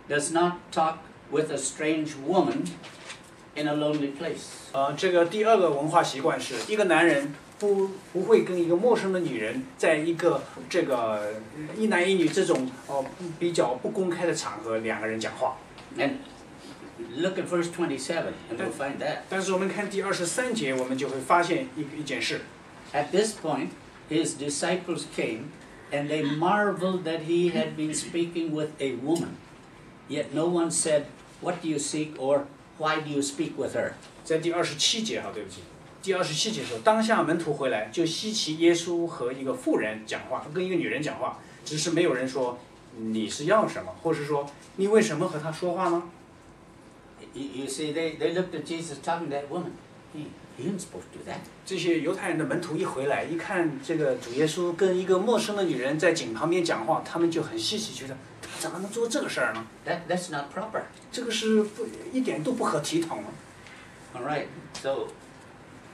does not talk with a strange woman in a lonely place. 这个第二个文化习惯是一个男人不会跟一个陌生的女人在一个这个一男一女这种比较不公开的场合两个人讲话。And look at verse 27, and we'll find that. 但是我们看第23节，我们就会发现一件事。At this point, his disciples came, and they marveled that he had been speaking with a woman. Yet no one said, "What do you seek?" or "Why do you speak with her?" 在第27节哈，对不起，第27节说，当下门徒回来，就稀奇耶稣和一个妇人讲话，跟一个女人讲话，只是没有人说你是要什么，或是说你为什么和他说话呢？ You see, they looked at Jesus talking to that woman. He isn't supposed to do that. 这些犹太人的门徒一回来，一看这个主耶稣跟一个陌生的女人在井旁边讲话，他们就很稀奇，觉得他怎么能做这个事儿呢？ That's not proper. 这个是一点都不合体统。 All right. So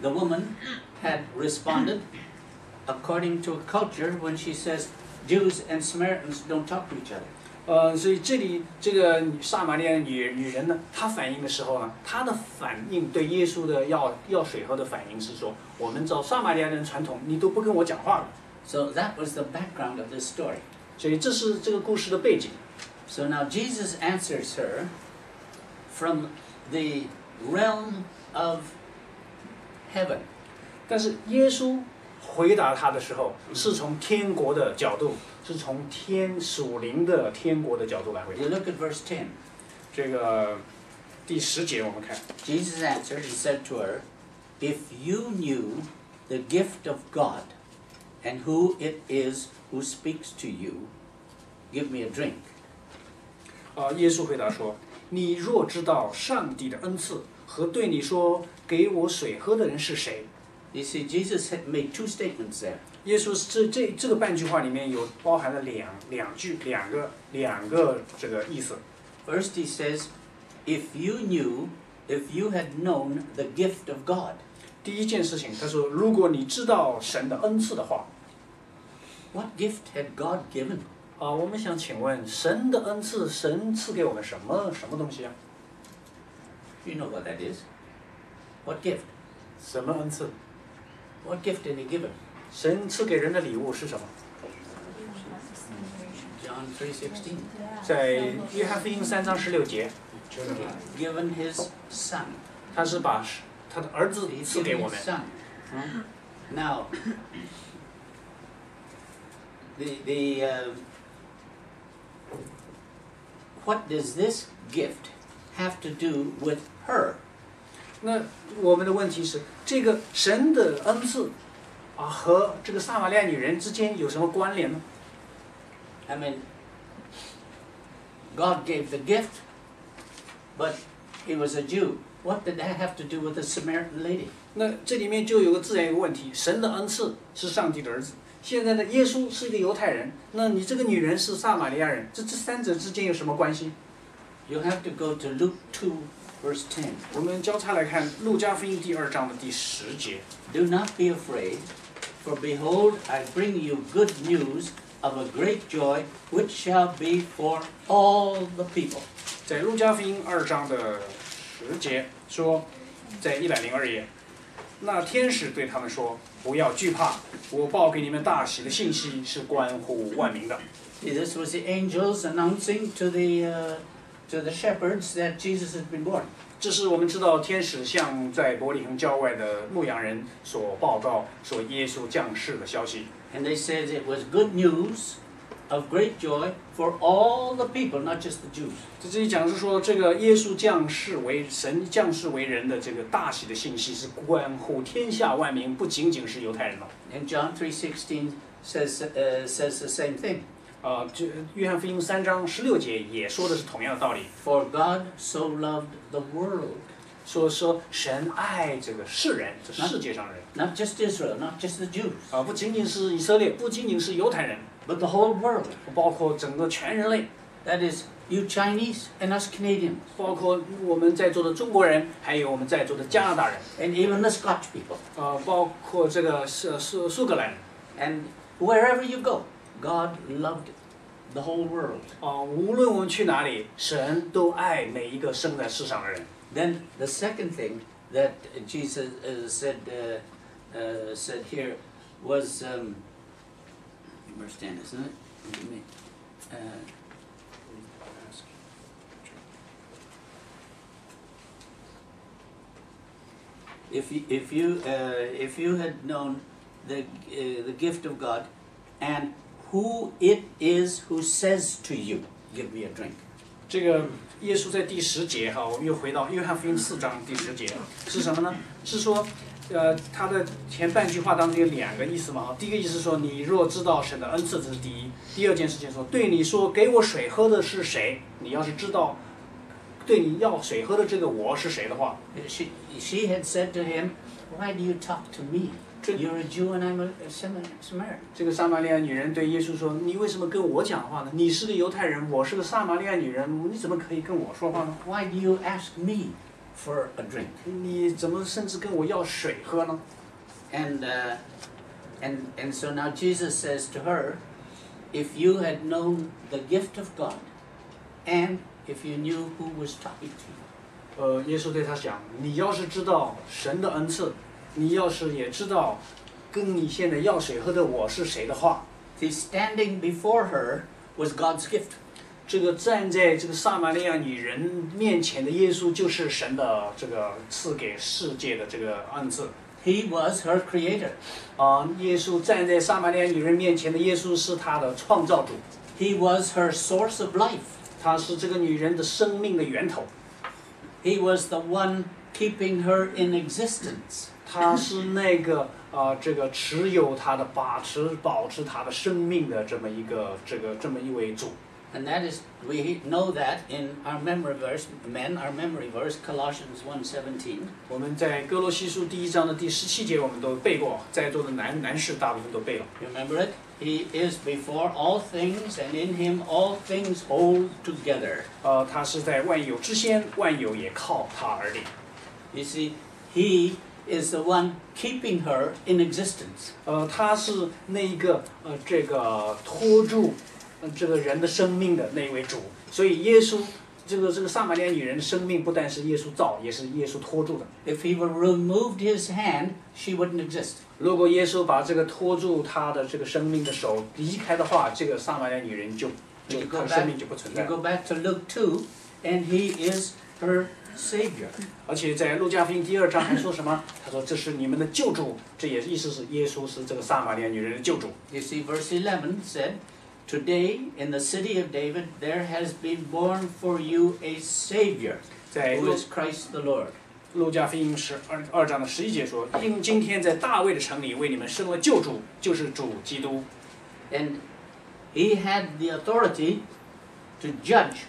the woman had responded according to a culture when she says Jews and Samaritans don't talk to each other. 所以这里这个撒玛利亚女人呢，她反应的时候呢，她的反应对耶稣的要水喝的反应是说，我们照撒玛利亚人传统，你都不跟我讲话了。So that was the background of this story. 所以这是这个故事的背景。So now Jesus answers her from the realm of heaven. 但是耶稣回答他的时候，是从天国的角度，是从属灵的天国的角度来回答。 You look at verse 10. 这个第10节我们看。Jesus answered and said to her, "If you knew the gift of God and who it is who speaks to you, give me a drink." 耶稣回答说：“你若知道上帝的恩赐和对你说给我水喝的人是谁。” You see, Jesus had made two statements there. 耶稣这个半句话里面有包含了两个这个意思。 First, he says, "If you had known the gift of God." 第一件事情，他说，如果你知道神的恩赐的话。 What gift had God given? 我们想请问，神的恩赐，神赐给我们什么东西啊？ You know what that is. What gift? 什么恩赐？ What gift did he give him? 神赐给人的礼物是什么？ John 3:16. 在约翰福音3章16节， Given his son. 他是把他的儿子 He's 赐给 given 我 his 们。 son. Now, what does this gift have to do with her? 那我们的问题是，这个神的恩赐和这个撒玛利亚女人之间有什么关联呢？ I mean, God gave the gift, but he was a Jew. What did that have to do with the Samaritan lady? 那这里面就有个自然一个问题：神的恩赐是上帝的儿子，现在呢，耶稣是一个犹太人，那你这个女人是撒玛利亚人，这三者之间有什么关系？ You have to go to Luke 2, verse 10. 我们交叉来看路加福音第2章的第10节。 Do not be afraid, for behold, I bring you good news of a great joy, which shall be for all the people. 在路加福音2章的10节说，在102页，那天使对他们说：“不要惧怕，我报给你们大喜的信息是关乎万民的。” See, this was the angels announcing to the shepherds that Jesus had been born. 这是我们知道天使向在伯利恒郊外的牧羊人所报告说耶稣降世的消息。 And they said it was good news of great joy for all the people, not just the Jews. 这里讲是说，这个耶稣神降世为人的这个大喜的信息是关乎天下万民，不仅仅是犹太人了。 And John 3:16 says the same thing. 这约翰福音3章16节也说的是同样的道理。 For God so loved the world. 说神爱这个世人，这世界上人。 Not just Israel, not just the Jews. 不仅仅是以色列，不仅仅是犹太人， But the whole world. 包括整个全人类。 That is, you Chinese and us Canadians. 包括我们在座的中国人，还有我们在座的加拿大人。 And even the Scotch people. 包括这个苏格兰人。 And wherever you go, God loved the whole world. 无论我们去哪里，神都爱每一个生在世上的人。Then the second thing that Jesus said here was verse 10, isn't it? If you had known the gift of God, and who it is who says to you, "Give me a drink." 这个耶稣在第10节哈，我们又回到约翰福音4章第10节，是什么呢？是说，他的前半句话当中有2个意思嘛哈。第一个意思是说，你若知道神的恩赐，这是第一。第二件事情说，对你说给我水喝的是谁？你要是知道，对你要水喝的这个我是谁的话， She had said to him, "Why do you talk to me? You're a Jew and I'm a Samaritan." 这个撒玛利亚女人对耶稣说：“你为什么跟我讲话呢？你是个犹太人，我是个撒玛利亚女人，你怎么可以跟我说话呢？ Why do you ask me for a drink?" 你怎么甚至跟我要水喝呢？ And so now Jesus says to her, "If you had known the gift of God, and if you knew who was talking to you." 耶稣对他讲：“你要是知道神的恩赐，你要是也知道跟你现在要水喝的我是谁的话， The standing before her was God's gift. 这个站在这个撒玛利亚女人面前的耶稣就是神的这个赐给世界的这个恩赐。 He was her creator. 耶稣站在撒玛利亚女人面前的耶稣是她的创造主， He was her source of life. 他是这个女人的生命的源头。 He was the one keeping her in existence. 他是那个这个持有他的保持他的生命的这么一位主。 And that is, we know that in our memory verse, our memory verse, Colossians 1:17. 我们在哥罗西书第1章的第17节我们都背过，在座的男士大部分都背了。 Remember it? He is before all things, and in him all things hold together. 他是在万有之先，万有也靠他而立。 You see, he is the one keeping her in existence. 他是那一个这个拖住这个人的生命的那一位主。所以耶稣这个撒玛利亚女人的生命不但是耶稣造，也是耶稣拖住的。 If he were removed his hand, she wouldn't exist. 如果耶稣把这个拖住他的这个生命的手离开的话，这个撒玛利亚女人她的生命就不存在 You go back to Luke 2, and he is her Savior. 而且在路加福音第2章还说什么？他说这是你们的救主，这也意思是耶稣是这个撒玛利亚女人的救主。 You see, verse 11 said, "Today in the city of David there has been born for you a Savior, 在 who is Christ the Lord." 路加福音2章的11节说：“因今天在大卫的城里为你们生了救主，就是主基督。” And he had the authority to judge,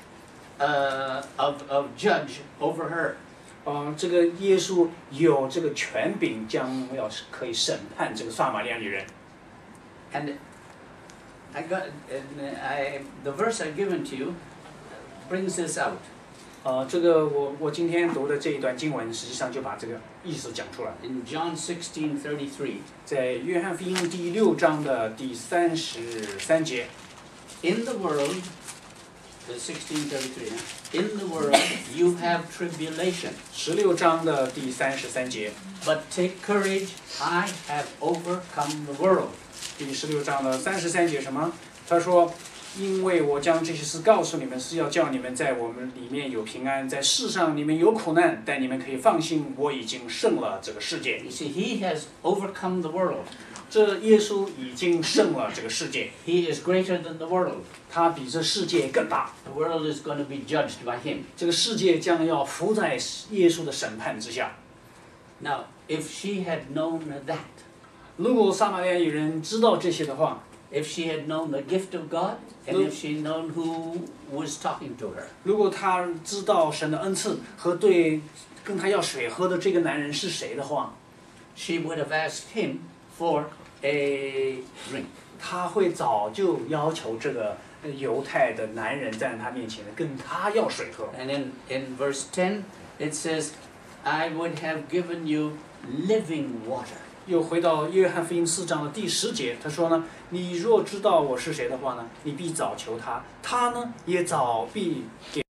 of judge over her. 这个耶稣有这个权柄，将要可以审判这个撒玛利亚女人。 And the verse I've given to you brings this out. 这个我今天读的这一段经文，实际上就把这个意思讲出来。 In John 16:33, 在约翰福音第6章的第33节 in the world, the 16:33, in the world you have tribulation, ，16章的第33节， but take courage, I have overcome the world. 第16章的33节什么？他说：“因为我将这些事告诉你们，是要叫你们在我们里面有平安，在世上你们有苦难，但你们可以放心，我已经胜了这个世界。” You see, he has overcome the world. 这耶稣已经胜了这个世界， He is greater than the world. 他比这世界更大。 The world is going to be judged by him. 这个世界将要伏在耶稣的审判之下。 Now, if she had known that, 如果撒玛利亚女人知道这些的话， if she had known the gift of God, and if she known who was talking to her, 如果她知道神的恩赐和跟她要水喝的这个男人是谁的话， she would have asked him for a drink. 她会早就要求这个犹太的男人站在她面前跟她要水喝。 And in verse 10, it says, "I would have given you living water." 又回到约翰福音4章的第10节，他说呢：你若知道我是谁的话呢，你必早求他，他呢也早必给。